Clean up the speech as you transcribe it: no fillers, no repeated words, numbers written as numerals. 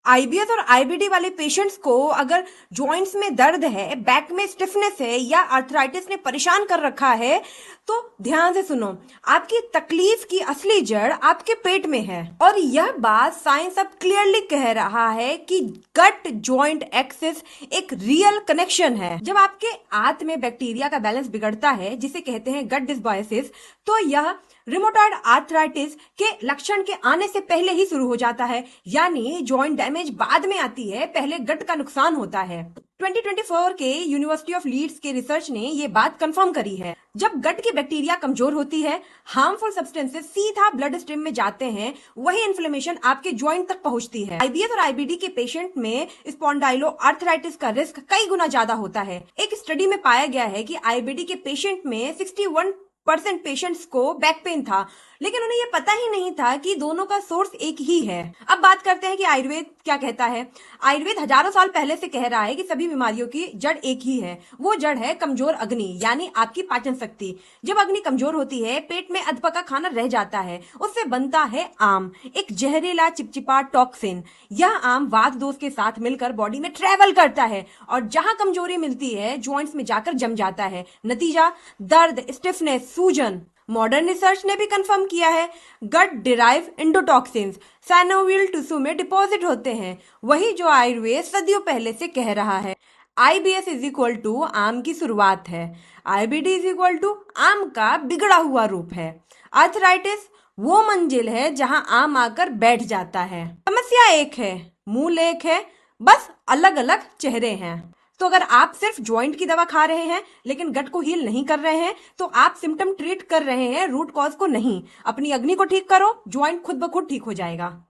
IBS और IBD वाले patients को अगर जॉइंट्स में दर्द है, बैक में स्टिफनेस है या आर्थराइटिस ने परेशान कर रखा है, तो ध्यान से सुनो। आपकी तकलीफ की असली जड़ आपके पेट में है और यह बात साइंस अब क्लियरली कह रहा है कि गट जॉइंट एक्सिस एक रियल कनेक्शन है। जब आपके आंत में बैक्टीरिया का बैलेंस बिगड़ता है, जिसे कहते हैं गट डिसबायोसिस, तो यह रिमोटॉइड आर्थराइटिस के लक्षण के आने से पहले ही शुरू हो जाता है। यानी जॉइंट डैमेज बाद में आती है, पहले गट का नुकसान होता है। 2024 के यूनिवर्सिटी ऑफ लीड्स के रिसर्च ने ये बात कंफर्म करी है। जब गट की बैक्टीरिया कमजोर होती है, हार्मफुल सब्सटेंसेस सीधा ब्लड स्ट्रीम में जाते हैं, वही इन्फ्लेमेशन आपके जॉइंट तक पहुंचती है। आईबीएस और आईबीडी के पेशेंट में स्पॉन्डाइलो आर्थराइटिस का रिस्क कई गुना ज्यादा होता है। एक स्टडी में पाया गया है कि आईबीडी के पेशेंट में 61% पेशेंट्स को बैक पेन था, लेकिन उन्हें यह पता ही नहीं था कि दोनों का सोर्स एक ही है। अब बात करते हैं कि आयुर्वेद क्या कहता है। आयुर्वेद हजारों साल पहले से कह रहा है कि सभी बीमारियों की जड़ एक ही है। वो जड़ है कमजोर अग्नि, यानी आपकी पाचन शक्ति। जब अग्नि कमजोर होती है, पेट में अधपका खाना रह जाता है, उससे बनता है आम, एक जहरीला चिपचिपा टॉक्सिन। यह आम वात दोष के साथ मिलकर बॉडी में ट्रेवल करता है और जहां कमजोरी मिलती है, जॉइंट्स में जाकर जम जाता है। नतीजा दर्द, स्टिफनेस, सूजन। मॉडर्न रिसर्च ने भी कंफर्म किया है, गट डिराइव इंडोटॉक्सिन्स साइनोवियल टिश्यू में डिपॉजिट होते हैं, वही जो आयुर्वेद सदियों पहले से कह रहा है। आईबीएस इज इक्वल टू आम की शुरुआत है, आईबीडी इज इक्वल टू आम का बिगड़ा हुआ रूप है। आर्थराइटिस वो मंजिल है जहां आम आकर बैठ जाता है। समस्या एक है, मूल एक है, बस अलग अलग चेहरे हैं। तो अगर आप सिर्फ जॉइंट की दवा खा रहे हैं लेकिन गट को हील नहीं कर रहे हैं, तो आप सिम्टम ट्रीट कर रहे हैं, रूट कॉज को नहीं। अपनी अग्नि को ठीक करो, जॉइंट खुद ब खुद ठीक हो जाएगा।